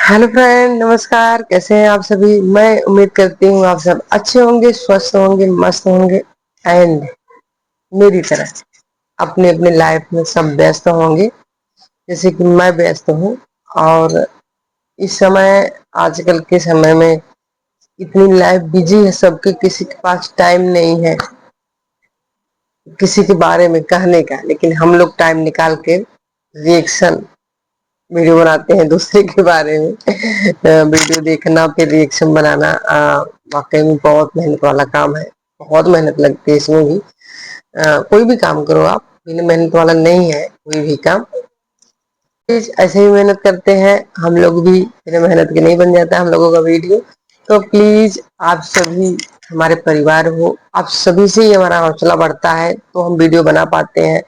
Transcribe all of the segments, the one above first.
Hello friend, नमस्कार। कैसे हैं आप सभी? मैं उम्मीद करती हूँ आप सब अच्छे होंगे, स्वस्थ होंगे, मस्त होंगे एंड मेरी तरह अपने अपने लाइफ में सब व्यस्त होंगे जैसे कि मैं व्यस्त हूँ। और इस समय, आजकल के समय में इतनी लाइफ बिजी है सबकी, किसी के पास टाइम नहीं है किसी के बारे में कहने का। लेकिन हम लोग टाइम निकाल के रिएक्शन वीडियो बनाते हैं दूसरे के बारे में। वीडियो देखना फिर रिएक्शन बनाना वाकई में बहुत मेहनत वाला काम है। बहुत मेहनत लगती है इसमें भी। कोई भी काम करो आप, बिना मेहनत वाला नहीं है कोई भी काम। ऐसे ही मेहनत करते हैं हम लोग भी, बिना मेहनत के नहीं बन जाता हम लोगों का वीडियो। तो प्लीज आप सभी हमारे परिवार हो, आप सभी से ही हमारा हौसला बढ़ता है तो हम वीडियो बना पाते हैं।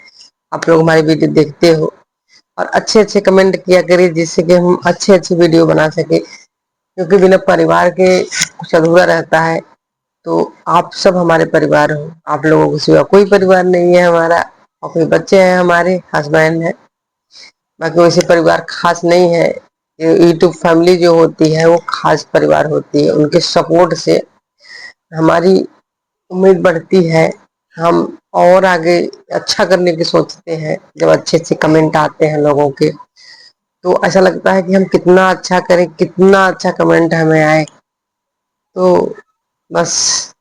आप लोग हमारी वीडियो देखते हो और अच्छे अच्छे कमेंट किया करिए, जिससे कि हम अच्छे अच्छे वीडियो बना सके, क्योंकि बिना परिवार के कुछ अधूरा रहता है। तो आप सब हमारे परिवार हो, आप लोगों के सिवा कोई परिवार नहीं है हमारा। और कोई बच्चे हैं, हमारे हस्बैंड है, बाकी वैसे परिवार खास नहीं है। यूट्यूब फैमिली जो होती है वो खास परिवार होती है। उनके सपोर्ट से हमारी उम्मीद बढ़ती है, हम और आगे अच्छा करने की सोचते हैं। जब अच्छे अच्छे कमेंट आते हैं लोगों के, तो ऐसा लगता है कि हम कितना अच्छा करें, कितना अच्छा कमेंट हमें आए। तो बस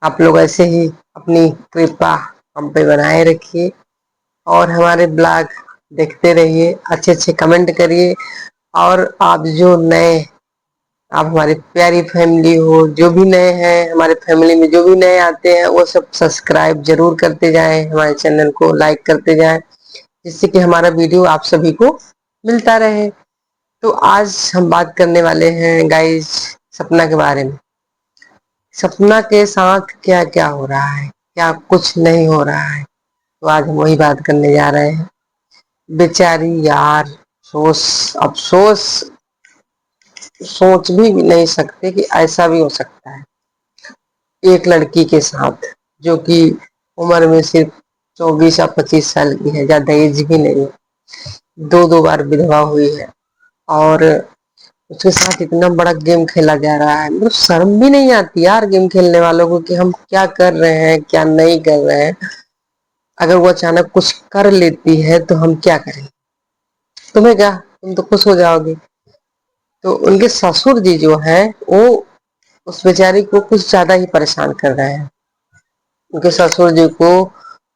आप लोग ऐसे ही अपनी कृपा हम पे बनाए रखिए और हमारे ब्लॉग देखते रहिए, अच्छे अच्छे कमेंट करिए। और आप जो नए, आप हमारी प्यारी फैमिली हो, जो भी नए हैं हमारे फैमिली में, जो भी नए आते हैं वो सब सब्सक्राइब जरूर करते जाएं, हमारे चैनल को लाइक करते जाएं, जिससे कि हमारा वीडियो आप सभी को मिलता रहे। तो आज हम बात करने वाले हैं गाइस सपना के बारे में। सपना के साथ क्या क्या हो रहा है, क्या कुछ नहीं हो रहा है, तो आज हम वही बात करने जा रहे हैं। बेचारी यार, अफसोस सोच भी नहीं सकते कि ऐसा भी हो सकता है एक लड़की के साथ, जो कि उम्र में सिर्फ 24 या 25 साल की है, ज्यादा एज भी नहीं है। दो दो बार विधवा हुई है और उसके साथ इतना बड़ा गेम खेला जा रहा है। मतलब शर्म भी नहीं आती यार गेम खेलने वालों को कि हम क्या कर रहे हैं क्या नहीं कर रहे हैं। अगर वो अचानक कुछ कर लेती है तो हम क्या करें? तुम्हें क्या, तुम तो खुश हो जाओगे। तो उनके ससुर जी जो है वो उस बेचारी को कुछ ज्यादा ही परेशान कर रहे हैं। उनके ससुर जी को,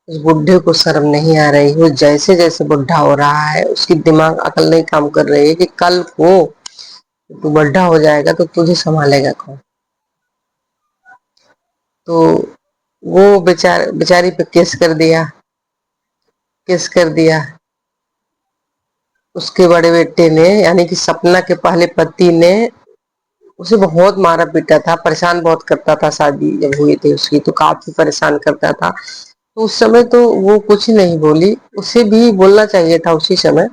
उस बुढ़े को शर्म नहीं आ रही। वो जैसे जैसे बुढ़ा हो रहा है उसकी दिमाग अकल नहीं काम कर रही है कि कल को तू बुढ़ा हो जाएगा तो तुझे संभालेगा कौन। तो वो बेचारी पे केस कर दिया उसके बड़े बेटे ने, यानी कि सपना के पहले पति ने उसे बहुत मारा पीटा था, परेशान बहुत करता था। शादी जब हुई थी उसकी तो काफी परेशान करता था। तो उस समय तो वो कुछ नहीं बोली, उसे भी बोलना चाहिए था उसी समय,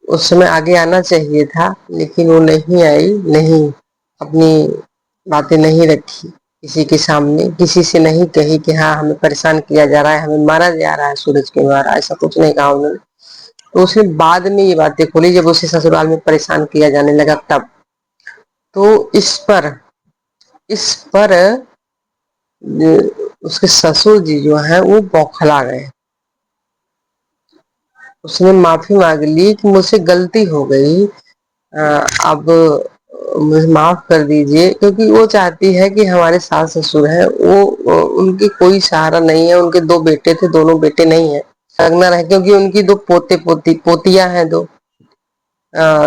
उस समय आगे आना चाहिए था, लेकिन वो नहीं आई। नहीं, अपनी बातें नहीं रखी किसी के सामने, किसी से नहीं कही कि हाँ हमें परेशान किया जा रहा है, हमें मारा जा रहा है सूरज के द्वारा, ऐसा कुछ नहीं कहा उन्होंने। तो उसने बाद में ये बातें खोली जब उसे ससुराल में परेशान किया जाने लगा तब। तो इस पर उसके ससुर जी जो है वो बौखला गए। उसने माफी मांग ली कि मुझसे गलती हो गई, अब मुझे माफ कर दीजिए। क्योंकि वो चाहती है कि हमारे सास ससुर है वो उनकी कोई सहारा नहीं है। उनके दो बेटे थे, दोनों बेटे नहीं है, रगना है, क्योंकि उनकी दो पोतियां हैं, दो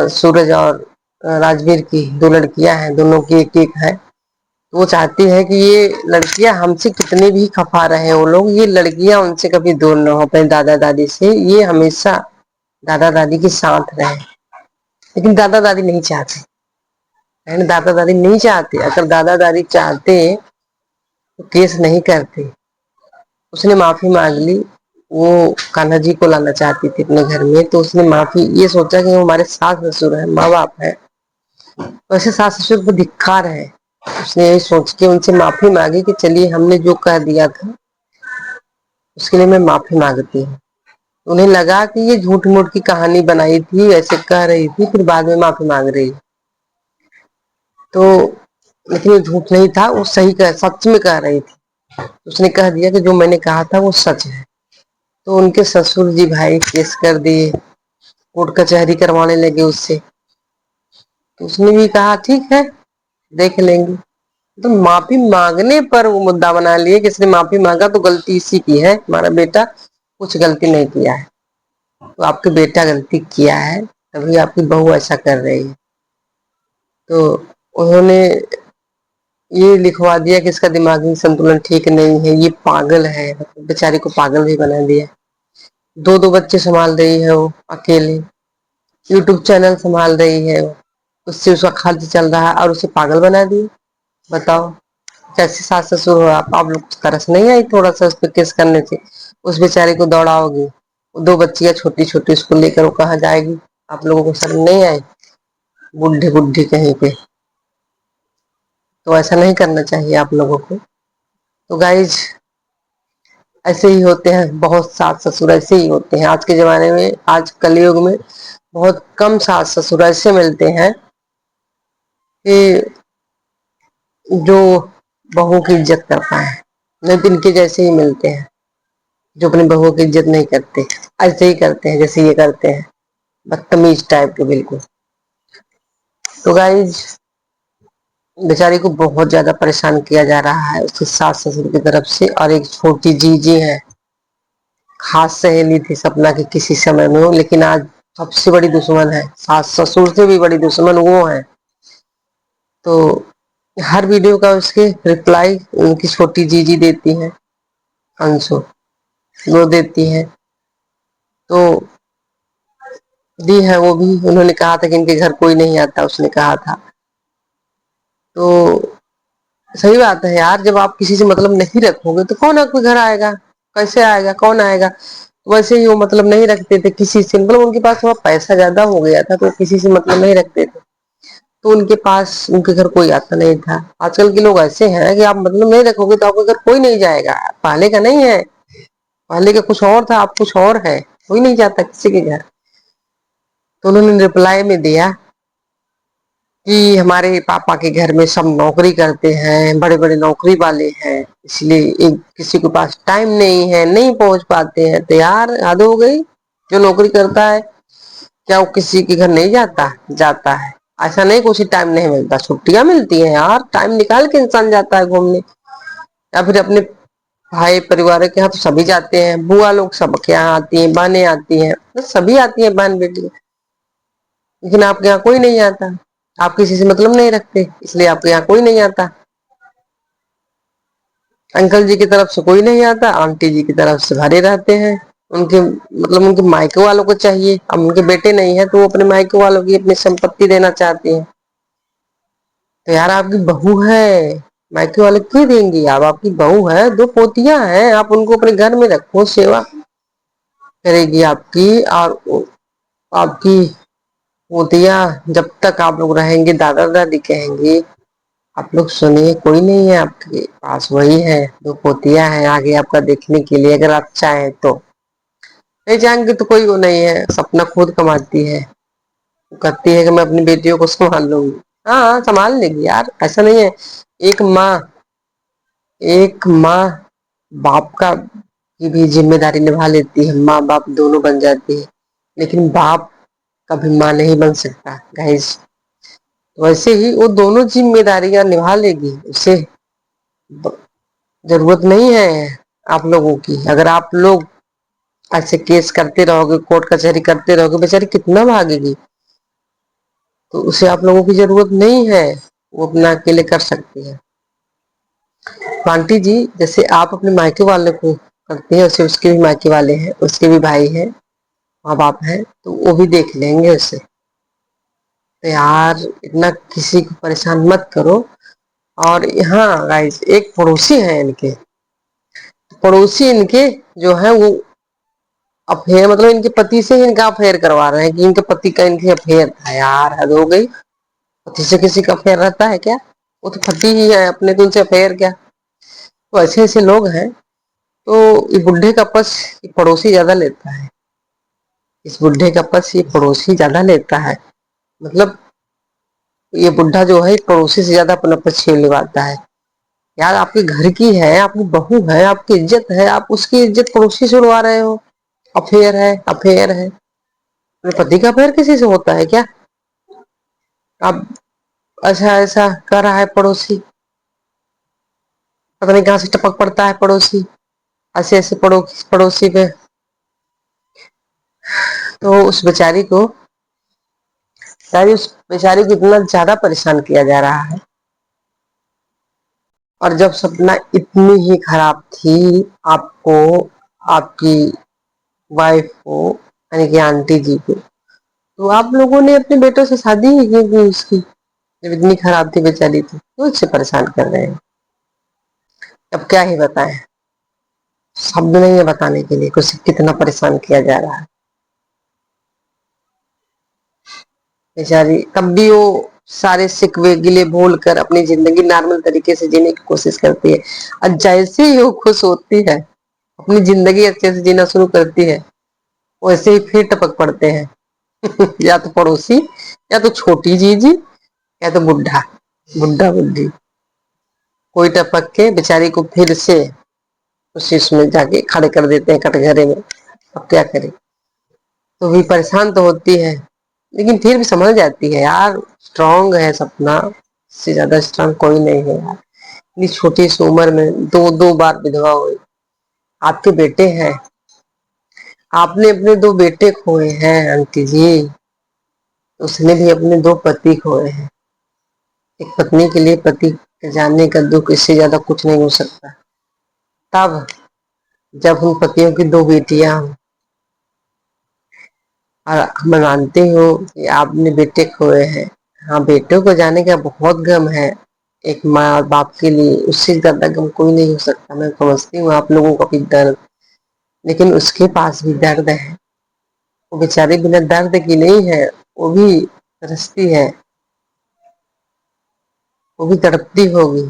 सूरज और राजवीर की दो लड़कियां हैं, दोनों की एक एक है। तो वो चाहती है कि ये लड़कियां हमसे कितने भी खफा रहे वो लोग, ये लड़कियां उनसे कभी दूर न हो, अपने दादा दादी से ये हमेशा दादा दादी के साथ रहे। लेकिन दादा दादी नहीं चाहते, दादा दादी नहीं चाहते। अगर दादा दादी चाहते तो केस नहीं करते। उसने माफी मांग ली। वो कान्हा जी को लाना चाहती थी अपने घर में, तो उसने माफी, ये सोचा कि वो हमारे सास ससुर है, माँ बाप है, वैसे सास ससुर को धिक्कार है। उसने यही सोच के उनसे माफी मांगी कि चलिए हमने जो कह दिया था उसके लिए मैं माफी मांगती हूँ। उन्हें लगा कि ये झूठ मूठ की कहानी बनाई थी, ऐसे कह रही थी, फिर बाद में माफी मांग रही। तो लेकिन वो झूठ नहीं था, वो सही सच में कह रही थी। उसने कह दिया कि जो मैंने कहा था वो सच है। तो उनके ससुर जी भाई केस कर दिए, कोर्ट कचहरी करवाने लगे उससे। तो उसने भी कहा ठीक है, देख लेंगे। तो माफी मांगने पर वो मुद्दा बना लिए कि इसने माफी मांगा तो गलती इसी की है, हमारा बेटा कुछ गलती नहीं किया है। तो आपके बेटा गलती किया है, तभी आपकी बहू ऐसा कर रही है। तो उन्होंने ये लिखवा दिया कि इसका दिमागी संतुलन ठीक नहीं है, ये पागल है, बेचारी को पागल भी बना दिया। दो दो बच्चे संभाल रही है वो अकेले, यूट्यूब चैनल संभाल रही है वो, उससे उसका खर्च चल रहा है और उसे पागल बना दिया। बताओ कैसे सास ससुर हो आप लोग को तरस नहीं आई थोड़ा सा उस पर केस करने से? उस बेचारे को दौड़ाओगी, दो बच्चियां छोटी छोटी, उसको लेकर वो कहाँ जाएगी? आप लोगों को शर्म नहीं आई? बुढ़ी बुढ़ी कहीं पे। तो ऐसा नहीं करना चाहिए आप लोगों को। तो गाइज ऐसे ही होते हैं, बहुत सास ससुर ऐसे ही होते हैं आज के जमाने में। आज कलयुग में बहुत कम सास ससुर ऐसे मिलते हैं कि जो बहू की इज्जत कर पाए, नहीं तो इनके जैसे ही मिलते हैं जो अपनी बहू की इज्जत नहीं करते, ऐसे ही करते हैं जैसे ये करते हैं, बदतमीज टाइप के बिल्कुल। तो गाइज बेचारी को बहुत ज्यादा परेशान किया जा रहा है उसके सास ससुर की तरफ से। और एक छोटी जीजी है, खास सहेली थी सपना की किसी समय में वो, लेकिन आज सबसे बड़ी दुश्मन है, सास ससुर से भी बड़ी दुश्मन वो है। तो हर वीडियो का उसके रिप्लाई उनकी छोटी जीजी देती है, अंशु, वो देती है। तो दी है वो भी, उन्होंने कहा था कि इनके घर कोई नहीं आता, उसने कहा था। तो सही बात है यार, जब आप किसी से मतलब नहीं रखोगे तो कौन आपके घर आएगा? कैसे आएगा? कौन आएगा? वैसे ही वो मतलब नहीं रखते थे किसी से, मतलब उनके पास थोड़ा पैसा ज्यादा हो गया था तो किसी से मतलब नहीं रखते थे। तो उनके पास उनके घर कोई आता नहीं था। आजकल के लोग ऐसे हैं कि आप मतलब नहीं रखोगे तो आपके घर कोई नहीं जाएगा। पहले का नहीं है, पहले का कुछ और था, आप कुछ और है, कोई नहीं जाता किसी के घर। तो उन्होंने रिप्लाई में दिया कि हमारे पापा के घर में सब नौकरी करते हैं, बड़े बड़े नौकरी वाले हैं, इसलिए एक किसी के पास टाइम नहीं है, नहीं पहुंच पाते हैं। तो यार हद हो गई, जो नौकरी करता है क्या वो किसी के घर नहीं जाता? जाता है। ऐसा नहीं कुछ टाइम नहीं मिलता, छुट्टियां मिलती हैं यार, टाइम निकाल के इंसान जाता है घूमने। या फिर अपने भाई परिवार के यहाँ तो सभी जाते हैं, बुआ लोग सबके यहाँ आती हैं, बहनें आती हैं, तो सभी आती हैं बहन बेटी। लेकिन आपके यहाँ कोई नहीं आता, आप किसी से मतलब नहीं रखते, इसलिए आपके यहाँ कोई नहीं आता। अंकल जी की तरफ से कोई नहीं आता, आंटी जी की तरफ से भरे रहते हैं। उनके मतलब उनके मायके वालों को चाहिए, अब उनके बेटे नहीं है तो वो अपने मायके वालों की अपनी संपत्ति देना चाहती है। तो यार आपकी बहू है, मायके वाले क्यों देंगी? आप आपकी बहू है, दो पोतियां हैं, आप उनको अपने घर में रखो, सेवा करेगी आपकी। और आपकी पोतियां जब तक आप लोग रहेंगे दादा दादी कहेंगे, आप लोग सुनिए कोई नहीं है आपके पास, वही है, दो पोतियां हैं आगे आपका देखने के लिए, अगर आप चाहें तो। नहीं चाहेंगे तो कोई वो नहीं है, सपना खुद कमाती है, कहती है कि मैं अपनी बेटियों को संभाल लूंगी। हाँ संभाल लेगी यार, ऐसा नहीं है। एक माँ एक माँ बाप का की भी जिम्मेदारी निभा लेती है, माँ बाप दोनों बन जाती है, लेकिन बाप कभी माँ नहीं बन सकता गाइस। वैसे ही वो दोनों जिम्मेदारियां निभा लेगी, उसे जरूरत नहीं है आप लोगों की। अगर आप लोग ऐसे केस करते रहोगे, कोर्ट कचहरी करते रहोगे, बेचारी कितना भागेगी? तो उसे आप लोगों की जरूरत नहीं है, वो अपना अकेले कर सकती है। तो आंटी जी जैसे आप अपने मायके वाले को करते हैं, उसे उसके भी मायके वाले हैं, उसके भी भाई हैं, माँ बाप हैं, तो वो भी देख लेंगे उसे। तो यार इतना किसी को परेशान मत करो। और हाँ गाइस, एक पड़ोसी है इनके, पड़ोसी इनके जो है वो अफेयर, मतलब इनके पति से ही इनका अफेयर करवा रहे हैं कि इनके पति का इनके अफेयर था। यार हद हो गई, पति से किसी का अफेयर रहता है क्या? वो तो पति ही है अपने, तो उनसे अफेयर क्या? तो ऐसे ऐसे लोग हैं। तो ये बुढ़े का पक्ष पड़ोसी ज्यादा लेता है। इस बुढ़े का पस ये पड़ोसी ज्यादा लेता है। मतलब ये बुढ़ा जो है पड़ोसी से ज्यादा अपना पस छीन लेवाता है। यार आपके घर की है, आपकी बहू है, आपकी इज्जत है, आप उसकी इज्जत पड़ोसी से उड़वा रहे हो। अफेयर है, अफेयर है। अपने पति का अफेयर किसी से होता है क्या? अब अच्छा ऐसा कर रहा है पड़ोसी, पता नहीं कहाँ से टपक पड़ता है पड़ोसी, ऐसे ऐसे पड़ोसी पे। तो उस बेचारी को, यार उस बेचारी को इतना ज्यादा परेशान किया जा रहा है। और जब सपना इतनी ही खराब थी आपको, आपकी वाइफ को, यानी कि आंटी जी को, तो आप लोगों ने अपने बेटों से शादी ही क्यों की उसकी? जब इतनी खराब थी बेचारी थी तो इससे परेशान कर रहे हैं। अब क्या ही बताएं, शब्द नहीं है बताने के लिए कुछ कितना परेशान किया जा रहा है। बेचारी तब भी वो सारे सिकवे गिले भूल कर अपनी जिंदगी नॉर्मल तरीके से जीने की कोशिश करती है। और जैसे ही वो खुश होती है, अपनी जिंदगी अच्छे से जीना शुरू करती है, वैसे ही फिर टपक पड़ते हैं या तो पड़ोसी, या तो छोटी जीजी, या तो बुढ़ा, बुढ़ा बुढ़ी, कोई टपक के बेचारी को फिर से उसी उसमें जाके खड़े कर देते हैं कटघरे में। अब क्या करें, तो भी परेशान तो होती है, लेकिन फिर भी समझ जाती है यार। स्ट्रांग है सपना, इससे ज्यादा स्ट्रांग कोई नहीं है यार। इतनी छोटी सी उम्र में दो दो बार विधवा हुई। आपके बेटे हैं, आपने अपने दो बेटे खोए हैं आंटी जी, उसने भी अपने दो पति खोए हैं। एक पत्नी के लिए पति के जाने का दुख इससे ज्यादा कुछ नहीं हो सकता। तब जब उन पतियों की दो बेटियां हों, और मैं मानती हूँ कि आपने बेटे खोए हैं। हाँ, बेटों को जाने का बहुत गम है एक माँ और बाप के लिए, उससे ज्यादा गम कोई नहीं हो सकता। मैं समझती हूँ आप लोगों का भी दर्द, लेकिन उसके पास भी दर्द है। वो बेचारी बिना दर्द की नहीं है, वो भी तरसती है, वो भी तड़पती होगी।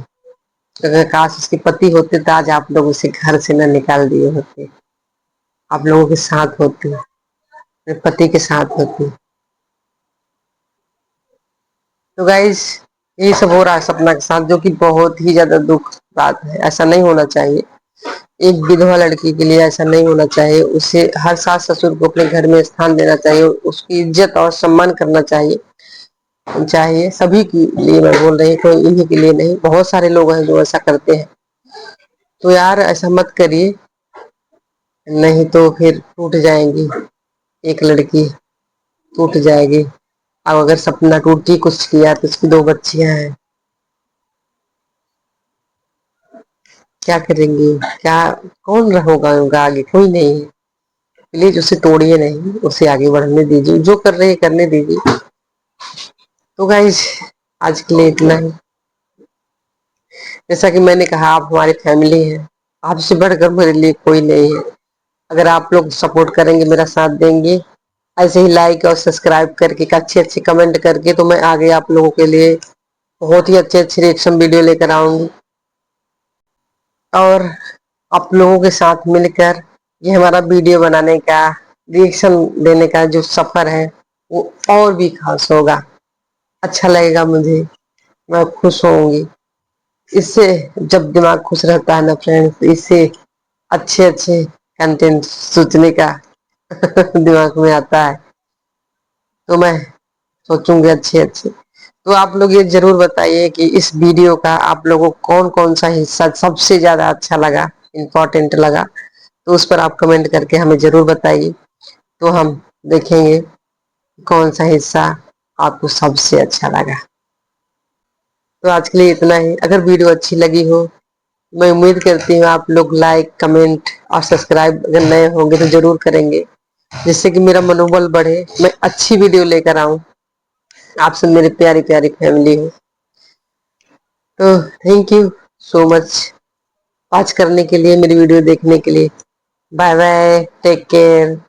अगर काश उसके पति होते तो आज आप लोग उसे घर से न निकाल दिए होते, आप लोगों के साथ होते, अपने पति के साथ होती। तो गाइस, ये सब हो रहा है सपना के साथ, जो कि बहुत ही ज्यादा दुख बात है। ऐसा नहीं होना चाहिए। एक विधवा लड़की के लिए ऐसा नहीं होना चाहिए। उसे हर सास ससुर को अपने घर में स्थान देना चाहिए, उसकी इज्जत और सम्मान करना चाहिए। चाहिए सभी के लिए, मैं बोल रही हूँ, कोई इन्हीं के लिए नहीं, बहुत सारे लोग हैं जो ऐसा करते हैं। तो यार ऐसा मत करिए, नहीं तो फिर टूट जाएंगी, एक लड़की टूट जाएगी। अब अगर सपना टूटी कुछ किया तो उसकी दो बच्चियां हैं, क्या करेंगी? क्या, कौन होगा उनका आगे? कोई नहीं है। प्लीज उसे तोड़िए नहीं, उसे आगे बढ़ने दीजिए, जो कर रहे हैं करने दीजिए। तो गाइस, आज के लिए इतना ही। जैसा कि मैंने कहा, आप हमारी फैमिली हैं, आपसे बढ़कर मेरे लिए कोई नहीं है। अगर आप लोग सपोर्ट करेंगे, मेरा साथ देंगे, ऐसे ही लाइक और सब्सक्राइब करके, अच्छे अच्छे कमेंट करके, तो मैं आगे आप लोगों के लिए बहुत ही अच्छे अच्छे रिएक्शन वीडियो लेकर आऊंगी। और आप लोगों के साथ मिलकर ये हमारा वीडियो बनाने का, रिएक्शन देने का जो सफर है, वो और भी खास होगा, अच्छा लगेगा मुझे, मैं खुश होंगी। इससे जब दिमाग खुश रहता है ना फ्रेंड्स, इससे अच्छे अच्छे कंटेंट सोचने का दिमाग में आता है, तो मैं सोचूंगी अच्छे अच्छे। तो आप लोग ये जरूर बताइए कि इस वीडियो का आप लोगों को कौन कौन सा हिस्सा सबसे ज्यादा अच्छा लगा, इम्पोर्टेंट लगा, तो उस पर आप कमेंट करके हमें जरूर बताइए। तो हम देखेंगे कौन सा हिस्सा आपको सबसे अच्छा लगा। तो आज के लिए इतना ही। अगर वीडियो अच्छी लगी हो, मैं उम्मीद करती हूँ आप लोग लाइक कमेंट और सब्सक्राइब अगर नए होंगे तो जरूर करेंगे, जिससे कि मेरा मनोबल बढ़े, मैं अच्छी वीडियो लेकर आऊं, आप सब मेरी प्यारी प्यारी फैमिली हो। तो thank you so much watch करने के लिए, मेरी वीडियो देखने के लिए। Bye bye, take care.